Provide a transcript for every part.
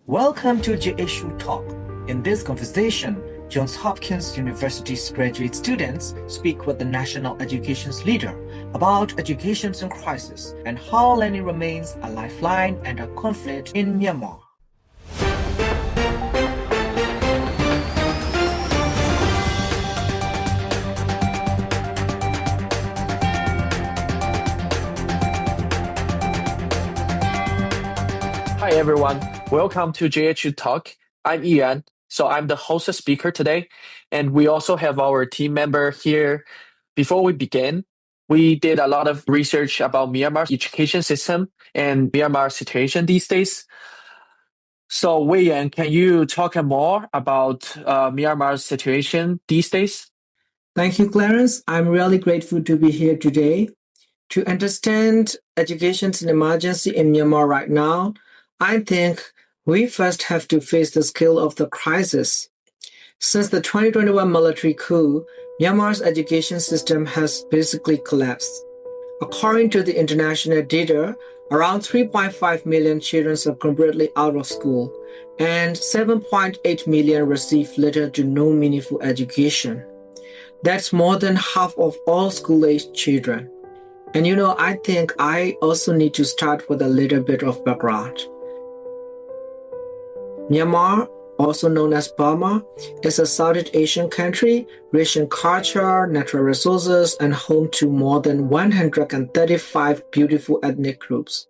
Welcome to JSU Talk. In this conversation, Johns Hopkins University's graduate students speak with the national education leader about education in crisis and how learning remains a lifeline and a conflict in Myanmar. Hi everyone, welcome to JHU Talk. I'm Ian, so I'm the host speaker today, and we also have our team member here. Before we begin, we did a lot of research about Myanmar's education system and Myanmar's situation these days. So Wei Yan, can you talk more about Myanmar's situation these days? Thank you, Clarence. I'm really grateful to be here today. To understand education's emergency in Myanmar right now, I think we first have to face the scale of the crisis. Since the 2021 military coup, Myanmar's education system has basically collapsed. According to the international data, around 3.5 million children are completely out of school, and 7.8 million receive little to no meaningful education. That's more than half of all school-aged children. And I think I also need to start with a little bit of background. Myanmar, also known as Burma, is a Southeast Asian country rich in culture, natural resources, and home to more than 135 beautiful ethnic groups.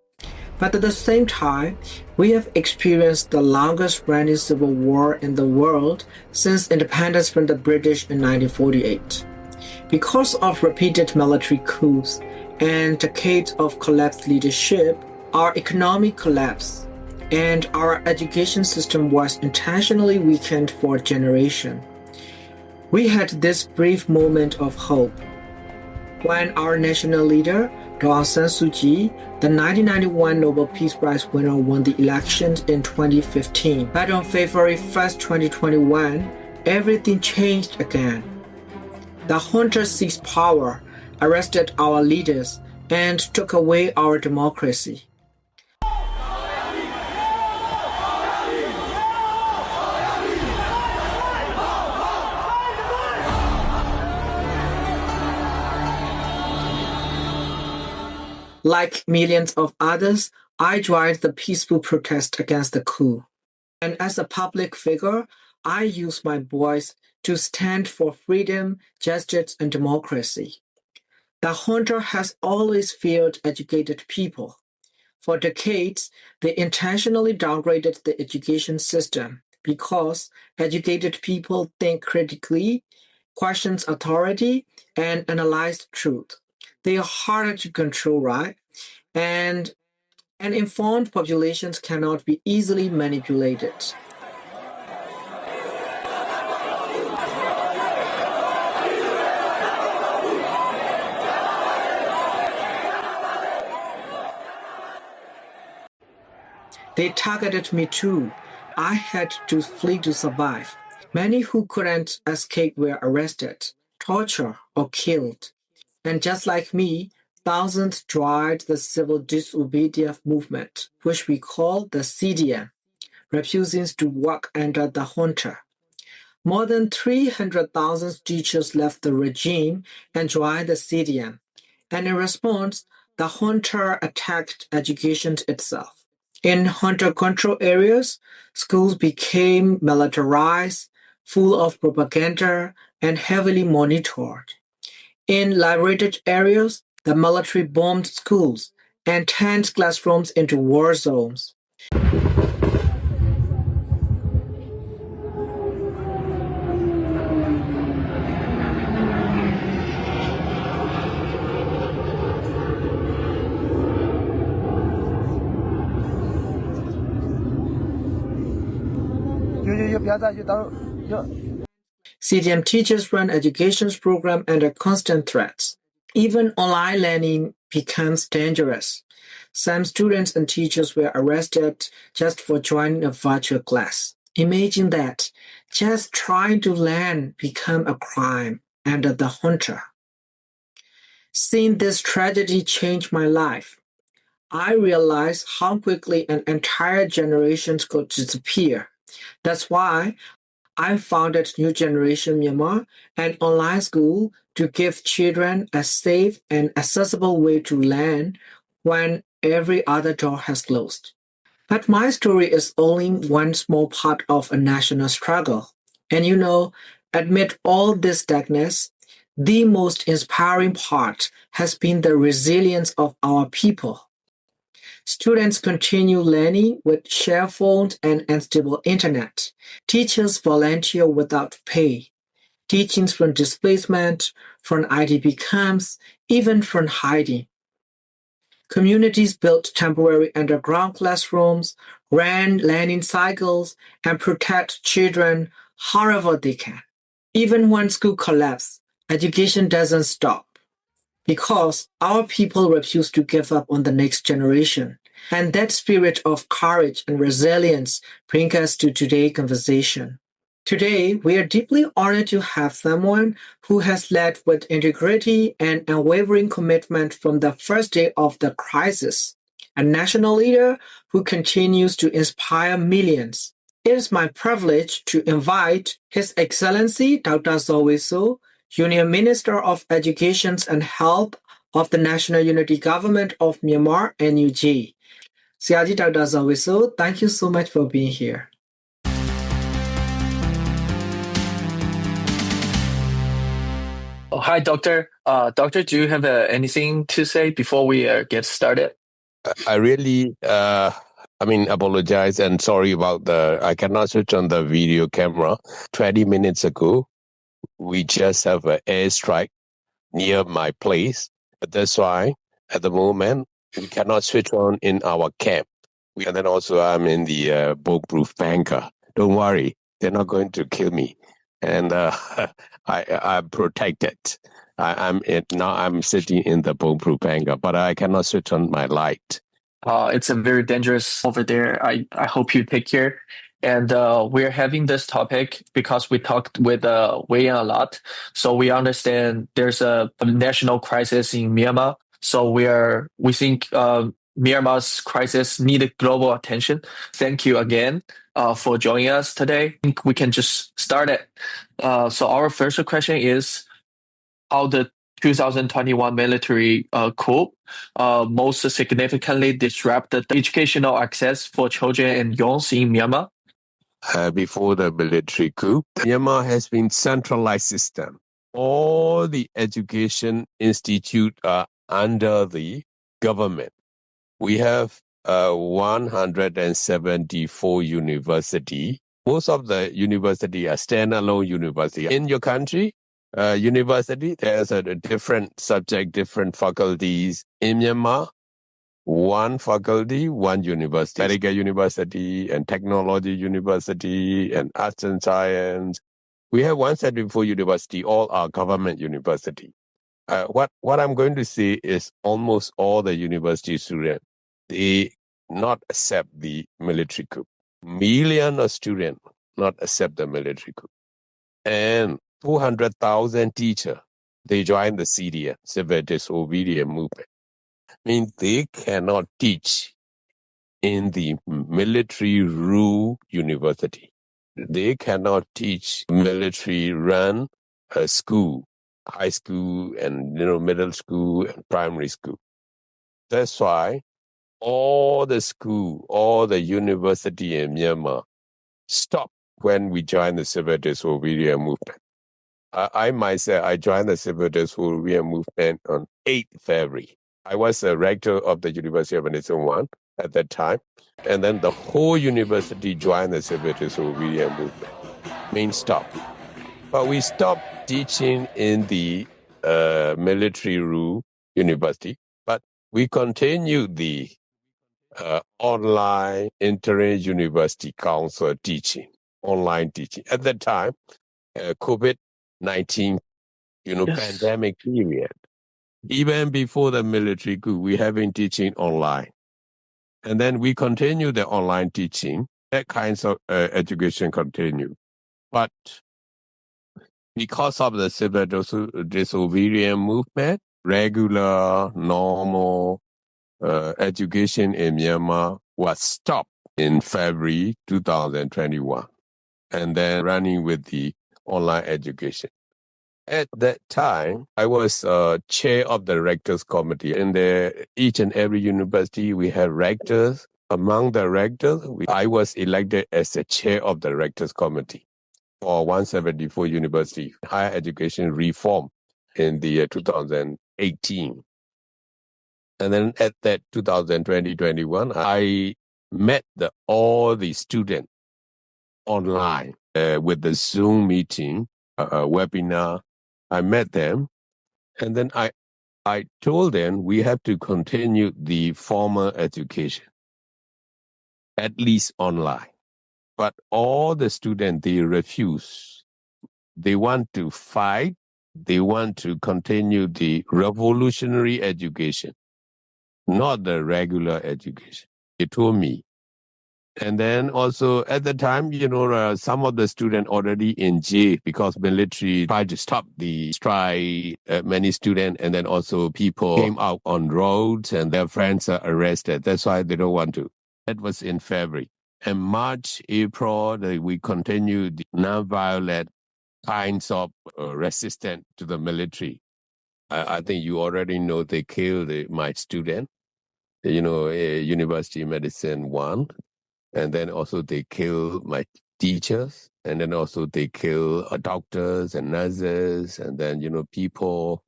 But at the same time, we have experienced the longest running civil war in the world since independence from the British in 1948. Because of repeated military coups and decades of collapsed leadership, our economy collapsed, and our education system was intentionally weakened for a generation. We had this brief moment of hope when our national leader, Aung San Suu Kyi, the 1991 Nobel Peace Prize winner, won the elections in 2015. But on February 1st, 2021, everything changed again. The junta seized power, arrested our leaders, and took away our democracy. Like millions of others, I joined the peaceful protest against the coup. And as a public figure, I use my voice to stand for freedom, justice, and democracy. The junta has always feared educated people. For decades, they intentionally downgraded the education system because educated people think critically, question authority, and analyze truth. They are harder to control, right? And informed populations cannot be easily manipulated. They targeted me too. I had to flee to survive. Many who couldn't escape were arrested, tortured, or killed. And just like me, thousands joined the civil disobedience movement, which we call the CDM, refusing to work under the junta. More than 300,000 teachers left the regime and joined the CDM. And in response, the junta attacked education itself. In junta-controlled areas, schools became militarized, full of propaganda, and heavily monitored. In liberated areas, the military bombed schools and turned classrooms into war zones. CDM teachers run education programs under constant threats. Even online learning becomes dangerous. Some students and teachers were arrested just for joining a virtual class. Imagine that, just trying to learn become a crime under the junta. Seeing this tragedy changed my life. I realized how quickly an entire generation could disappear. That's why I founded New Generation Myanmar, an online school to give children a safe and accessible way to learn when every other door has closed. But my story is only one small part of a national struggle. And amid all this darkness, the most inspiring part has been the resilience of our people. Students continue learning with share phones and unstable internet. Teachers volunteer without pay. Teachings from displacement, from IDP camps, even from hiding. Communities built temporary underground classrooms, ran learning cycles, and protect children however they can. Even when school collapses, education doesn't stop because our people refuse to give up on the next generation. And that spirit of courage and resilience brings us to today's conversation. Today, we are deeply honored to have someone who has led with integrity and unwavering commitment from the first day of the crisis, a national leader who continues to inspire millions. It is my privilege to invite His Excellency Dr. Zowiso, Union Minister of Education and Health of the National Unity Government of Myanmar, NUG. Siaji Dr. Zowiso, thank you so much for being here. Oh, hi, Doctor. Doctor, do you have anything to say before we get started? I really, apologize and sorry about I cannot switch on the video camera. 20 minutes ago, we just have an airstrike near my place. That's why at the moment, we cannot switch on in our camp. And then also I'm in the bomb-proof bunker. Don't worry, they're not going to kill me. And I'm protected. I'm sitting in the bomb-proof bunker, but I cannot switch on my light. It's a very dangerous over there. I hope you take care. And we're having this topic because we talked with Wei Yan a lot. So we understand there's a national crisis in Myanmar. So we think Myanmar's crisis needed global attention. Thank you again for joining us today. I think we can just start it. So our first question is how the 2021 military coup most significantly disrupted the educational access for children and youths in Myanmar. Before the military coup, Myanmar has been centralized system. All the education institute are under the government. We have 174 university. Most of the university are standalone university. In your country, university, there's a different subject, different faculties. In Myanmar, one faculty, one university. Medical University and Technology University and Arts and Science. We have 174 university, all are government university. What I'm going to say is almost all the university students, they not accept the military coup. Million of students not accept the military coup. And 200,000 teachers, they join the CDM, Civil Disobedience Movement. I mean, they cannot teach in the military rule university. They cannot teach military run school, high school and middle school and primary school. That's why all the school, all the university in Myanmar stopped when we joined the Civil Disobedience Movement. I myself, I joined the Civil Disobedience Movement on 8th February. I was a rector of the University of Medicine 1 at that time. And then the whole university joined the Civil Disobedience Movement. Stop. But we stopped teaching in the military rule university. But we continued the online inter-university council teaching, online teaching. At that time, COVID-19, Yes. pandemic period. Even before the military coup, we have been teaching online. And then we continue the online teaching. That kinds of education continue. But because of the civil disobedience movement, regular, normal education in Myanmar was stopped in February 2021, and then running with the online education. At that time, I was chair of the rectors committee. In each and every university, we have rectors. Among the rectors, I was elected as the chair of the rectors committee for 174 university higher education reform in the year 2018. And then at that 2020-21, I met all the students online with the Zoom meeting, webinar. I met them, and then I told them we have to continue the formal education, at least online. But all the students, they refuse. They want to fight. They want to continue the revolutionary education, not the regular education. They told me. And then also at the time, some of the students already in jail because military tried to stop the strike, many students, and then also people came out on roads and their friends are arrested. That's why they don't want to. That was in February. And March, April, we continued the nonviolent kinds of resistance to the military. I think you already know they killed my student, University Medicine 1. And then also they kill my teachers. And then also they kill doctors and nurses. And then, people.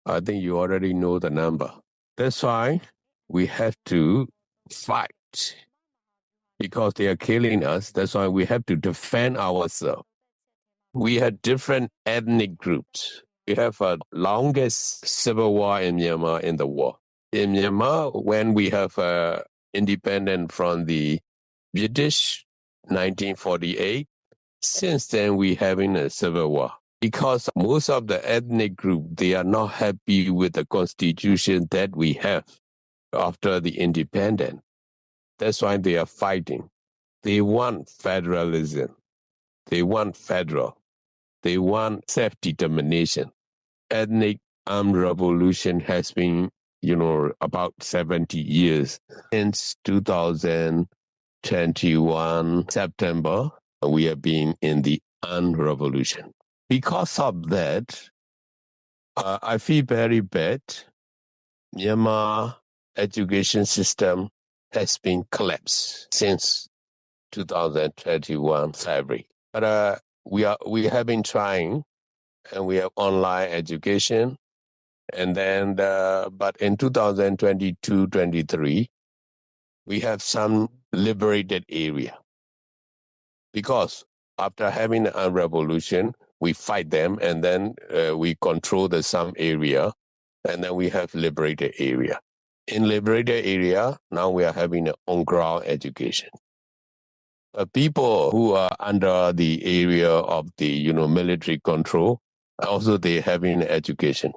I think you already know the number. That's why we have to fight because they are killing us. That's why we have to defend ourselves. We have different ethnic groups. We have a longest civil war in Myanmar in the world. In Myanmar, when we have independence from the British, 1948. Since then, we having a civil war because most of the ethnic group, they are not happy with the constitution that we have after the independence. That's why they are fighting. They want federalism. They want federal. They want self-determination. Ethnic armed revolution has been, about 70 years since 2021 September, we have been in the armed revolution. Because of that, I feel very bad. Myanmar education system has been collapsed since 2021 February. But we have been trying, and we have online education. And then, but in 2022-23, we have some liberated area. Because after having a revolution, we fight them, and then we control some area, and then we have liberated area. In liberated area, now we are having an on-ground education. People who are under the area of the military control, also they having education.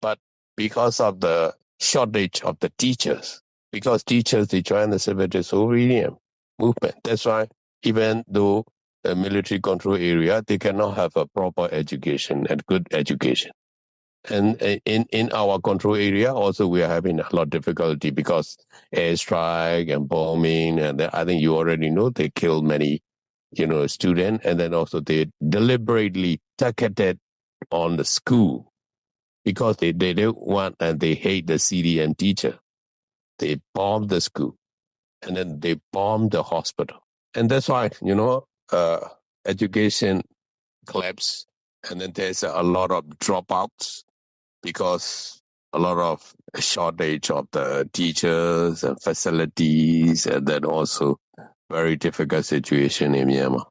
But because of the shortage of the teachers, because teachers, they join the civil disobedience movement. That's why even though the military control area, they cannot have a proper education and good education. And in our control area, also we are having a lot of difficulty because airstrike and bombing, and I think you already know they killed many, students, and then also they deliberately targeted on the school because they don't want and they hate the CDM teacher. They bombed the school, and then they bombed the hospital, and that's why education collapse, and then there's a lot of dropouts because a lot of shortage of the teachers and facilities, and then also very difficult situation in Myanmar.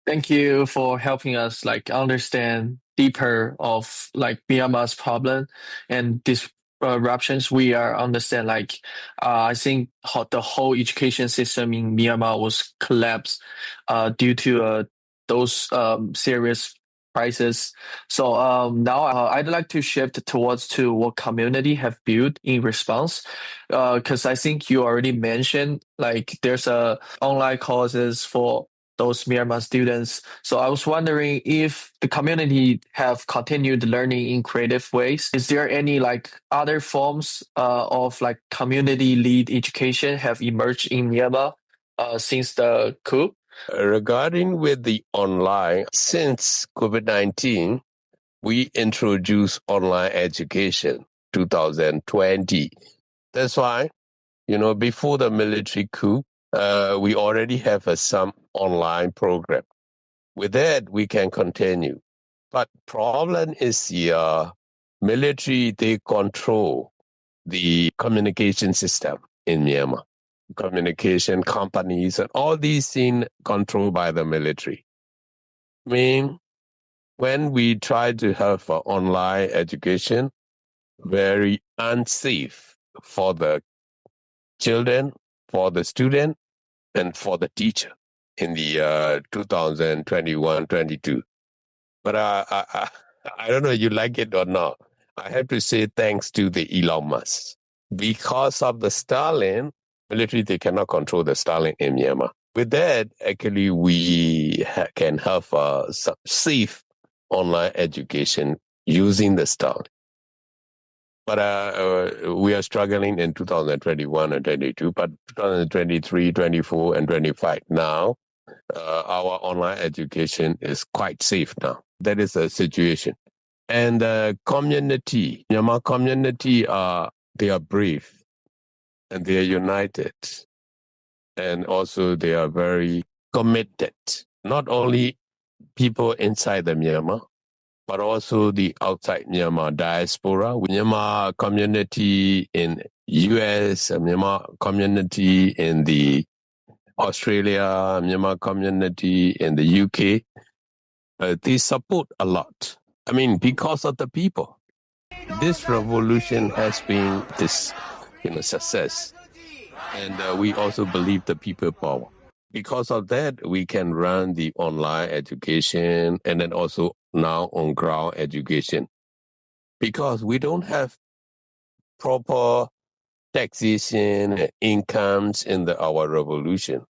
Thank you for helping us understand deeper of Myanmar's problem and disruptions. We understand I think the whole education system in Myanmar was collapsed due to those serious crisis. So now I'd like to shift towards to what community have built in response, because I think you already mentioned there's online courses for those Myanmar students. So I was wondering if the community have continued learning in creative ways. Is there any like other forms of like community lead education have emerged in Myanmar since the coup? Regarding with the online, since COVID-19, we introduced online education 2020. That's why, before the military coup, we already have some online program. With that, we can continue. But problem is the military, they control the communication system in Myanmar. Communication companies and all these things controlled by the military. I mean, when we try to have online education, very unsafe for the children, for the student, and for the teacher in the 2021-22. But I don't know you like it or not. I have to say thanks to the Elon Musk. Because of the Stalin, military, they cannot control the Stalin in Myanmar. With that, actually, we can have some safe online education using the Stalin. But we are struggling in 2021 and 22, but 2023, 24, and 25 now, our online education is quite safe now. That is the situation. And the community, Myanmar community, they are brave and they are united. And also they are very committed. Not only people inside the Myanmar, but also the outside Myanmar diaspora, Myanmar community in US, Myanmar community in the Australia, Myanmar community in the UK. They support a lot. I mean, because of the people. This revolution has been this, success. And we also believe the people power. Because of that, we can run the online education and then also now on ground education. Because we don't have proper taxation and incomes in our revolution.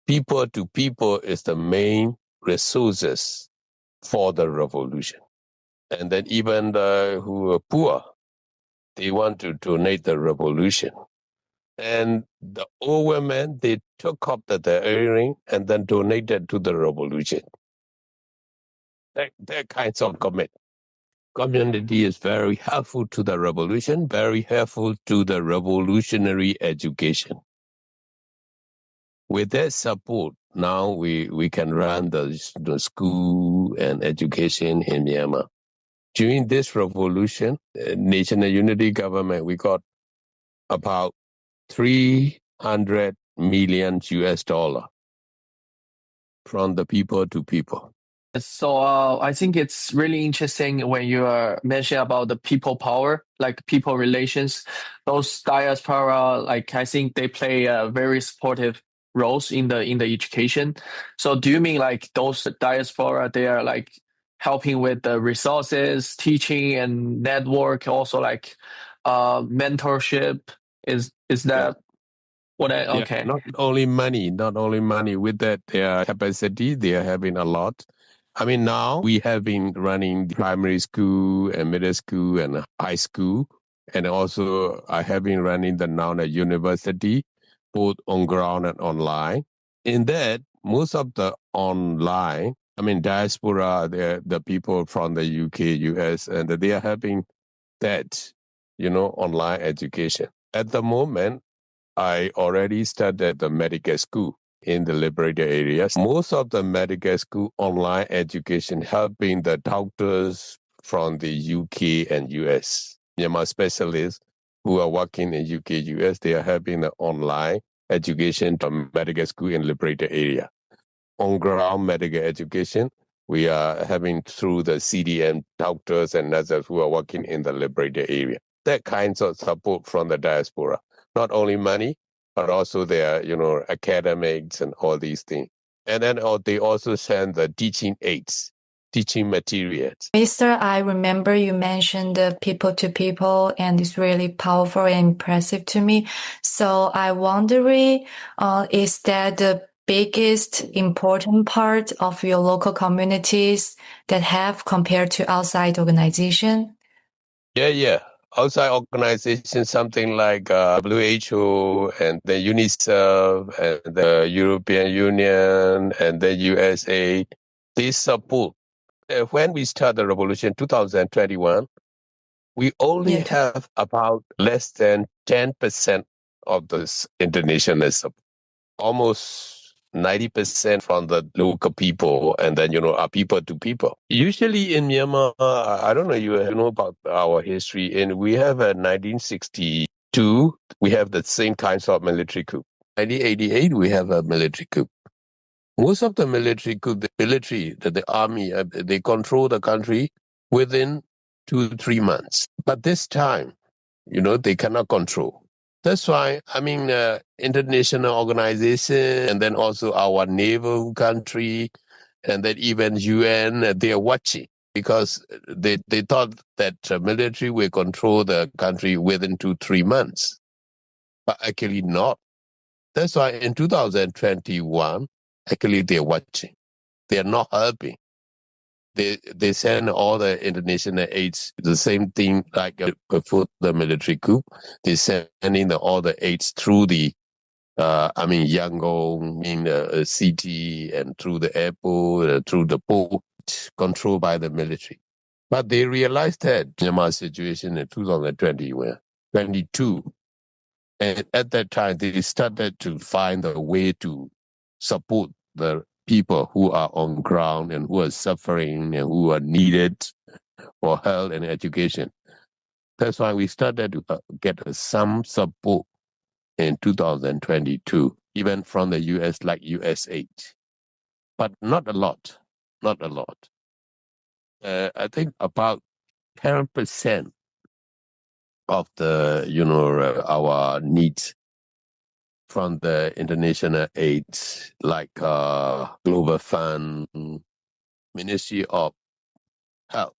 People to people is the main resources for the revolution. And then even who are poor, they want to donate the revolution. And the old women, they took up the earring and then donated to the revolution. That kinds of community is very helpful to the revolution, very helpful to the revolutionary education. With that support, now we can run the school and education in Myanmar. During this revolution, National Unity Government, we got about 300 million US dollar from the people to people. So I think it's really interesting when you are mentioning about the people power, like people relations. Those diaspora, like I think they play a very supportive roles in the education. So do you mean like those diaspora, they are like helping with the resources, teaching and network, also like mentorship? Is that what I okay? Yeah, not only money. With that, their capacity, they are having a lot. I mean, now we have been running primary school and middle school and high school. And also I have been running the now the university, both on ground and online. In that, most of the online, I mean, diaspora, the people from the UK, US, and they are having that, online education. At the moment, I already studied the medical school in the liberated areas. Most of the medical school online education helping the doctors from the UK and US. Myanmar specialists who are working in UK, US, they are having the online education from medical school in liberated area. On ground medical education, we are having through the CDM doctors and nurses who are working in the liberated area. That kinds of support from the diaspora. Not only money, but also their, academics and all these things. And then they also send the teaching aids, teaching materials. Mister, I remember you mentioned the people to people, and it's really powerful and impressive to me. So I wondering, is that the biggest important part of your local communities that have compared to outside organization? Yeah. Outside organizations, something like WHO and the UNICEF and the European Union and the USA, they support. When we start the revolution 2021, we only Yeah. have about less than 10% of this international support. Almost 90% from the local people, and then, are people to people. Usually in Myanmar, I don't know, you know about our history, and we have a 1962, we have the same kinds of military coup. 1988, we have a military coup. Most of the military coup, the army, they control the country within 2-3 months. But this time, they cannot control. That's why, international organization and then also our neighbor country and then even UN, they are watching because they thought that military will control the country within 2-3 months. But actually not. That's why in 2021, actually they're watching. They're not helping. They send all the international aids, the same thing like before the military coup. They sending all the aids through the, Yangon, city and through the airport, through the port, controlled by the military. But they realized that Myanmar situation in 2022, and at that time they started to find a way to support the people who are on ground and who are suffering and who are needed for health and education. That's why we started to get some support in 2022, even from the US, like USAID. But not a lot. I think about 10% of the, our needs from the international aid, like Global Fund, Ministry of Health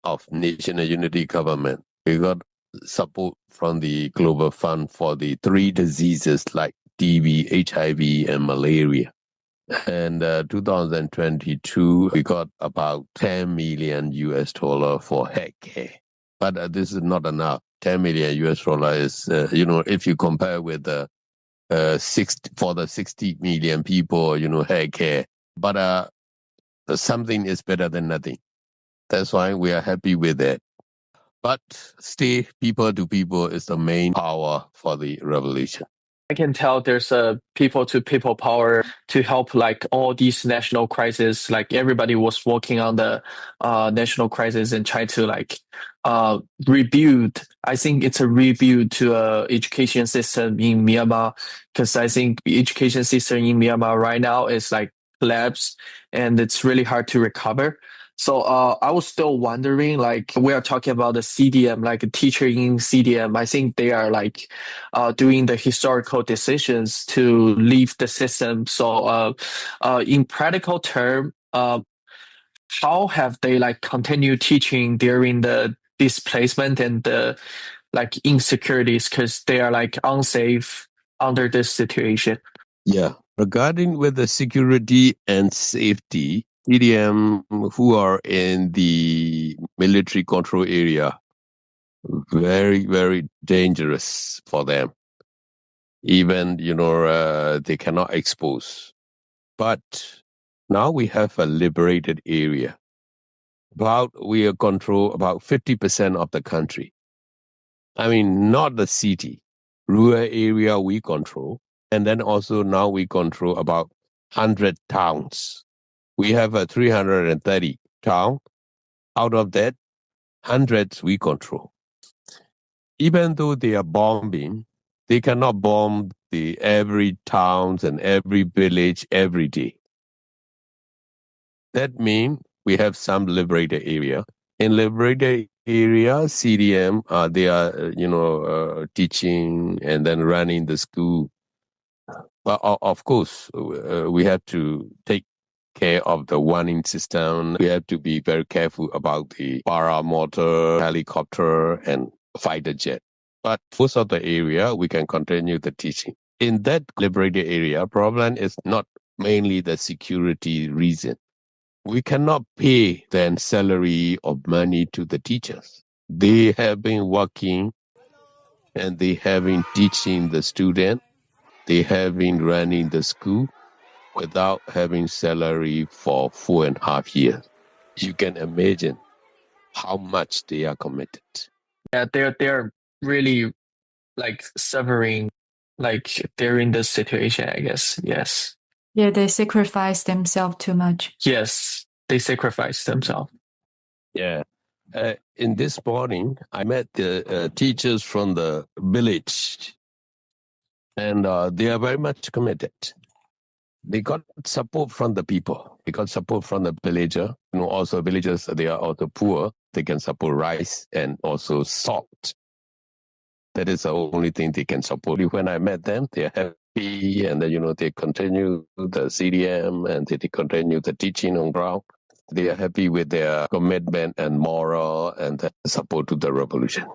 of National Unity Government. We got support from the Global Fund for the 3 diseases like TB, HIV, and malaria. And 2022, we got about $10 million for health care. But this is not enough. $10 million is, if you compare with the 60 million people, health care. But something is better than nothing. That's why we are happy with it. But still, people to people is the main power for the revolution. I can tell there's a people to people power to help like all these national crises. Like everybody was working on the national crisis and try to like rebuild. I think it's a rebuild to education system in Myanmar because I think the education system in Myanmar right now is like collapsed and it's really hard to recover. So I was still wondering, like we are talking about the CDM, like a teacher in CDM. I think they are like doing the historical decisions to leave the system. So in practical term, how have they like continued teaching during the displacement and the like insecurities because they are like unsafe under this situation? Yeah. Regarding with the security and safety, CDM who are in the military control area, very, very dangerous for them. Even, they cannot expose. But now we have a liberated area. We control about 50% of the country. Not the city. Rural area we control. And then also now we control about 100 towns. We have a 330 town. Out of that, hundreds we control. Even though they are bombing, they cannot bomb every towns and every village every day. That means we have some liberated area. In liberated area, CDM, they are, teaching and then running the school. But of course, we have to take care of the warning system. We have to be very careful about the paramotor, helicopter, and fighter jet. But most of the area, we can continue the teaching. in that liberated area, problem is not mainly the security reason. We cannot pay then salary or money to the teachers. They have been working and they have been teaching the student. They have been running the school without having salary for 4.5 years. You can imagine how much they are committed. Yeah, they're really like suffering, like they're in this situation, I guess. Yes. Yeah, they sacrifice themselves too much. Yes, they sacrifice themselves. Yeah. In this morning, I met the teachers from the village, and they are very much committed. They got support from the people. They got support from the villager. Also villagers, they are also poor. They can support rice and also salt. That is the only thing they can support. When I met them, they are happy, and then, they continue the CDM and they continue the teaching on ground. They are happy with their commitment and moral and the support to the revolution.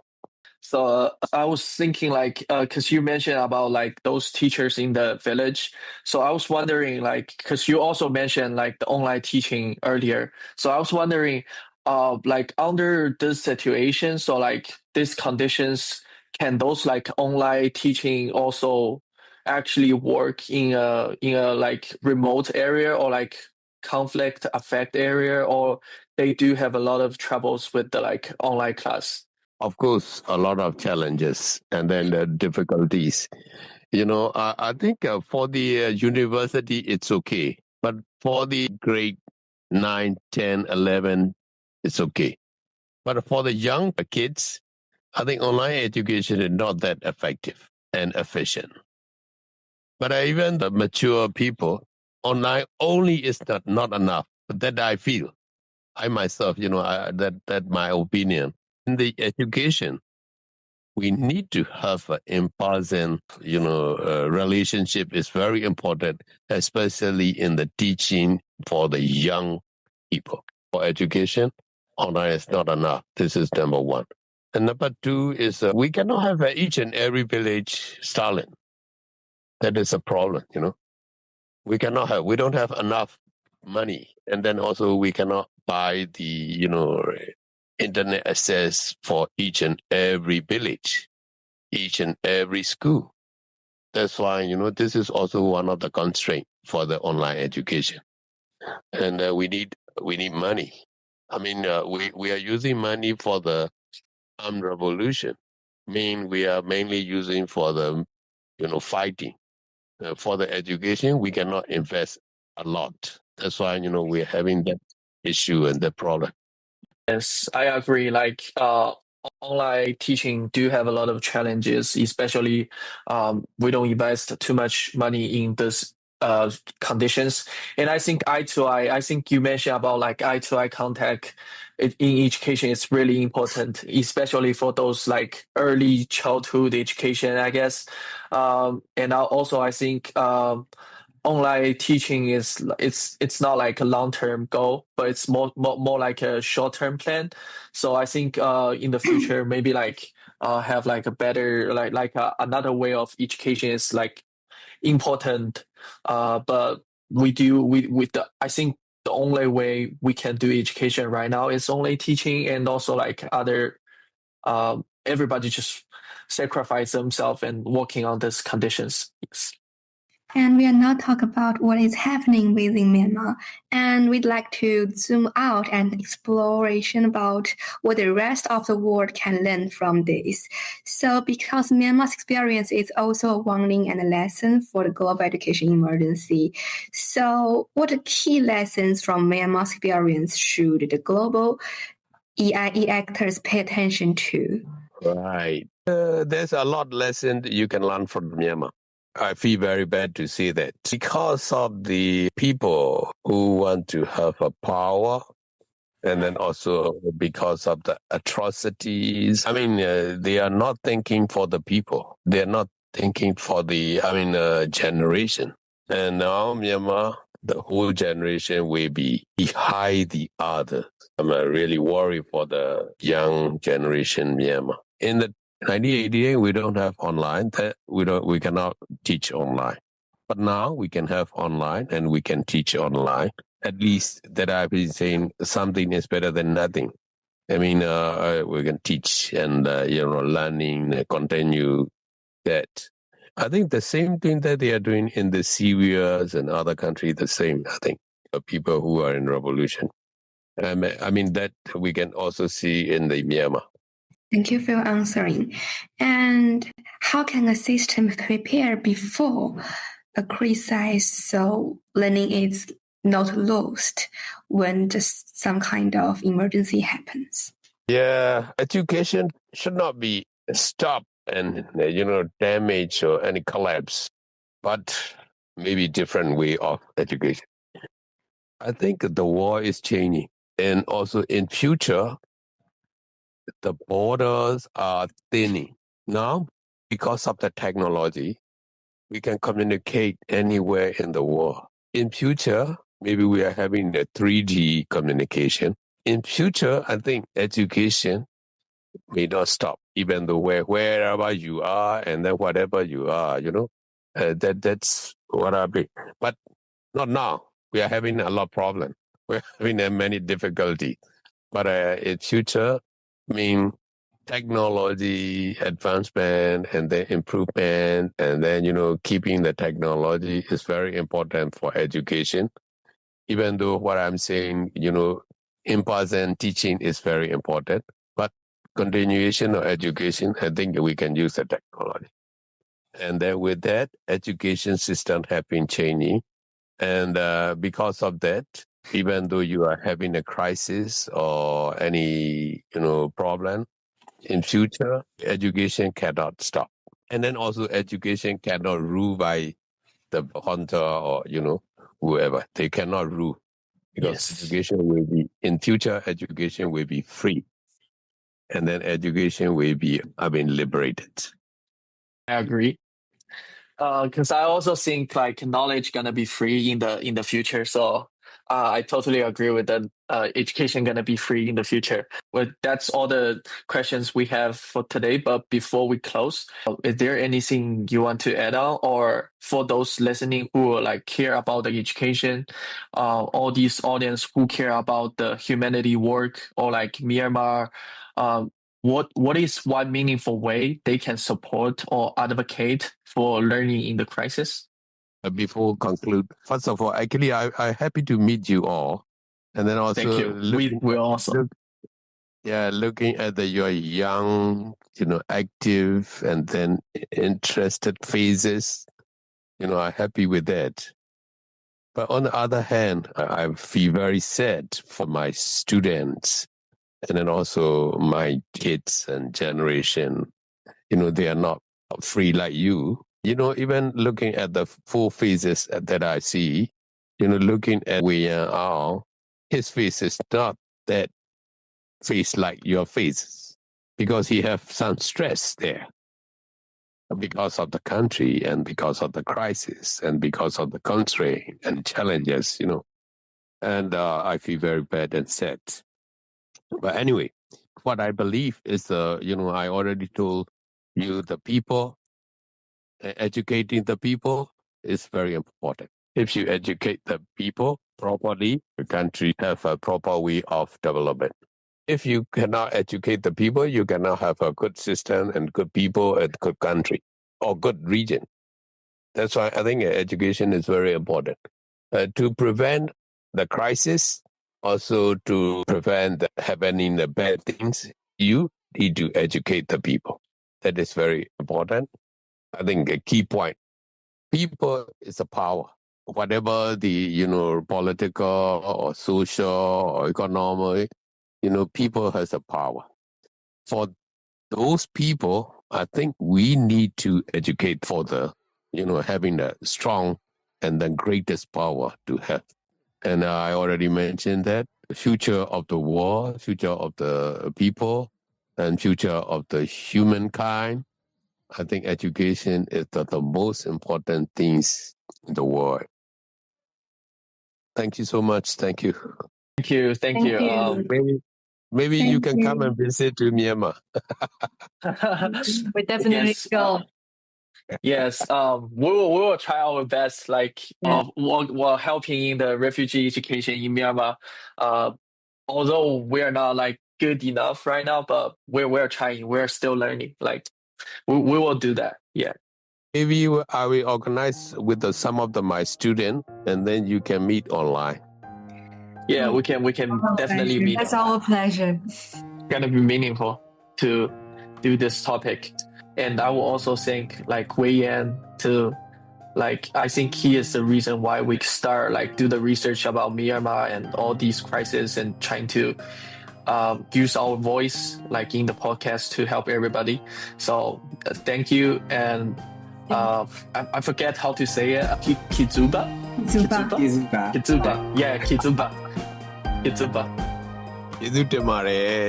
So I was thinking like, because you mentioned about like those teachers in the village. So I was wondering like, because you also mentioned like the online teaching earlier. So I was wondering, like under this situation, so like these conditions, can those like online teaching also actually work in a like remote area or like conflict affect area, or they do have a lot of troubles with the like online class? Of course, a lot of challenges and then the difficulties. I think for the university, it's okay. But for the grade 9, 10, 11, it's okay. But for the young kids, I think online education is not that effective and efficient. But even the mature people, online only is not enough. But that I feel. I myself, that my opinion. In the education, we need to have an in-person, relationship is very important, especially in the teaching for the young people. For education, online is not enough. This is number one. And number two is we cannot have each and every village Stalin. That is a problem, We don't have enough money. And then also we cannot buy the, internet access for each and every village, each and every school. That's why, this is also one of the constraints for the online education. And we need money. I mean, we are using money for the armed revolution. We are mainly using for the, fighting. For the education, we cannot invest a lot. That's why, we're having that issue and that problem. Yes, I agree. Like online teaching do have a lot of challenges, especially we don't invest too much money in this conditions. And I think eye to eye, I think you mentioned about like eye to eye contact in education is really important, especially for those like early childhood education, I guess. And also I think online teaching is it's not like a long-term goal, but it's more like a short-term plan. So I think in the future maybe like have like a better another way of education is like important. But I think the only way we can do education right now is only teaching, and also like other everybody just sacrifice themselves and working on these conditions. Yes. And we are now talk about what is happening within Myanmar. And we'd like to zoom out and exploration about what the rest of the world can learn from this. So because Myanmar's experience is also a warning and a lesson for the global education emergency. So what are key lessons from Myanmar's experience should the global EIE actors pay attention to? Right. There's a lot lesson that you can learn from Myanmar. I feel very bad to say that because of the people who want to have a power, and then also because of the atrocities. I mean, they are not thinking for the people. They are not thinking for the, generation. And now Myanmar, the whole generation will be behind the others. I'm really worried for the young generation Myanmar. In the 1988, we don't have online. We cannot teach online. But now we can have online and we can teach online. At least that I've been saying something is better than nothing. I mean, we can teach and, learning, continue that. I think the same thing that they are doing in the Syrias and other countries, the same, I think, people who are in revolution. I mean, that we can also see in the Myanmar. Thank you for answering. And how can a system prepare before a crisis so learning is not lost when just some kind of emergency happens? Yeah, education should not be stopped and, damaged or any collapse, but maybe different way of education. I think the war is changing. And also in future, the borders are thinning. Now, because of the technology, we can communicate anywhere in the world. In future, maybe we are having a 3D communication. In future, I think education may not stop, even though wherever you are and then whatever you are, that's what I mean. But not now. We are having a lot of problems. We're having many difficulties. But in future, I mean, technology advancement and then improvement and then, keeping the technology is very important for education. Even though what I'm saying, in-person teaching is very important. But continuation of education, I think we can use the technology. And then with that, education system have been changing. And because of that, even though you are having a crisis or any, problem, in future, education cannot stop. And then also education cannot rule by the hunter or, whoever. They cannot rule because education will be, in future, education will be free. And then education will be, liberated. I agree. Because I also think like knowledge gonna be free in the future. So I totally agree with that. Education gonna be free in the future. Well, that's all the questions we have for today. But before we close, is there anything you want to add on, or for those listening who like care about the education, all these audience who care about the humanity work or like Myanmar, what is one meaningful way they can support or advocate for learning in the crisis? Before conclude, first of all, actually, I'm happy to meet you all. And then also, Thank you. We also. Looking at your young, active and then interested faces, I'm happy with that. But on the other hand, I feel very sad for my students and then also my kids and generation. They are not free like you. Even looking at the four faces that I see, looking at Wei Yan, his face is not that face like your face because he have some stress there because of the country and because of the crisis and because of the constraint and challenges, and I feel very bad and sad. But anyway, what I believe is I already told you, the people, educating the people is very important. If you educate the people properly, the country have a proper way of development. If you cannot educate the people, you cannot have a good system and good people and good country or good region. That's why I think education is very important. To prevent the crisis, also to prevent happening the bad things, you need to educate the people. That is very important. I think a key point. People is a power. Whatever the, political or social or economic, people has a power. For those people, I think we need to educate for the, having a strong and the greatest power to have. And I already mentioned that the future of the world, future of the people, and future of the humankind. I think education is the most important things in the world. Thank you so much. Thank you. Thank you. Thank you. Maybe Thank you can you. come and visit to Myanmar. We definitely Yes, go. yes. We will try our best, like Yeah. while helping in the refugee education in Myanmar. Although we are not like good enough right now, but we're trying. We're still learning. Like we will do that. Yeah. Maybe I will organize with some of my students, and then you can meet online. Yeah, we can Our definitely pleasure. meet That's online. our pleasure. Gonna be meaningful to do this topic. And I will also thank like Wei Yan to like I think he is the reason why we start like do the research about Myanmar and all these crises and trying to use our voice like in the podcast to help everybody. So thank you. And I forget how to say it. Kizuba? Zuba. Kizuba. Yeah, Kizuba. Kizuba.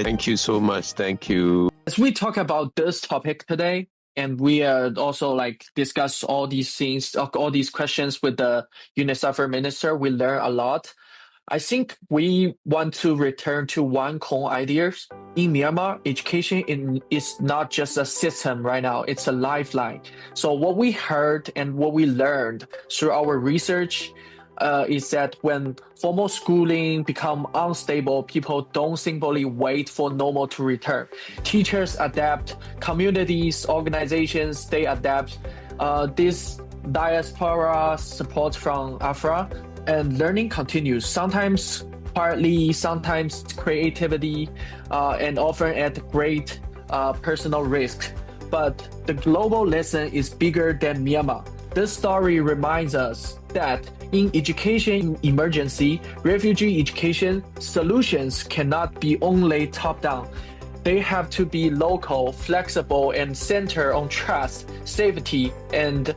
Thank you so much. Thank you. As we talk about this topic today, and we also like discuss all these things, all these questions with the UNICEF minister, we learn a lot. I think we want to return to one core idea. In Myanmar, education is not just a system right now, it's a lifeline. So what we heard and what we learned through our research is that when formal schooling become unstable, people don't simply wait for normal to return. Teachers adapt, communities, organizations, they adapt. This diaspora support from Afra, and learning continues, sometimes partly, sometimes creativity, and often at great personal risk. But the global lesson is bigger than Myanmar. This story reminds us that in education emergency, refugee education, solutions cannot be only top-down. They have to be local, flexible, and center on trust, safety, and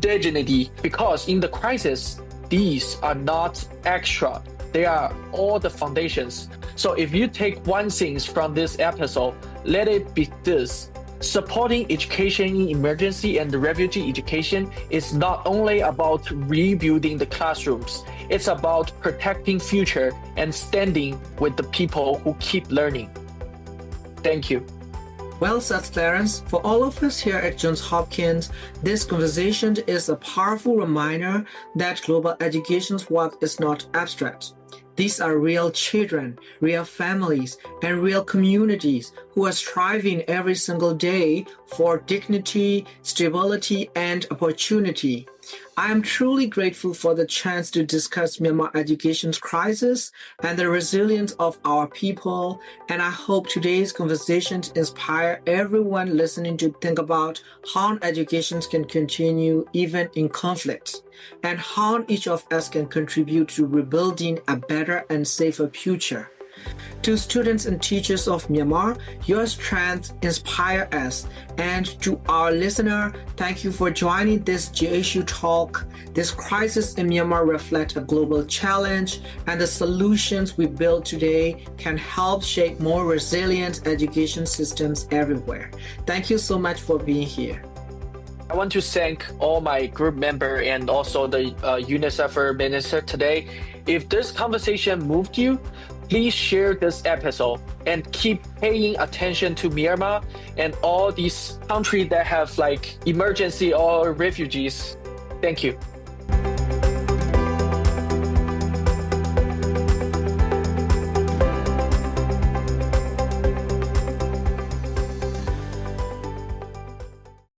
dignity. Because in the crisis, these are not extra. They are all the foundations. So if you take one thing from this episode, let it be this. Supporting education in emergency and refugee education is not only about rebuilding the classrooms, it's about protecting future and standing with the people who keep learning. Thank you. Well said, Clarence. For all of us here at Johns Hopkins, this conversation is a powerful reminder that global education's work is not abstract. These are real children, real families, and real communities who are striving every single day for dignity, stability, and opportunity. I am truly grateful for the chance to discuss Myanmar education's crisis and the resilience of our people, and I hope today's conversations inspire everyone listening to think about how education can continue even in conflict, and how each of us can contribute to rebuilding a better and safer future. To students and teachers of Myanmar, your strength inspires us. And to our listener, thank you for joining this GHU talk. This crisis in Myanmar reflects a global challenge, and the solutions we build today can help shape more resilient education systems everywhere. Thank you so much for being here. I want to thank all my group members and also the UNICEF minister today. If this conversation moved you, please share this episode and keep paying attention to Myanmar and all these countries that have like emergency or refugees. Thank you.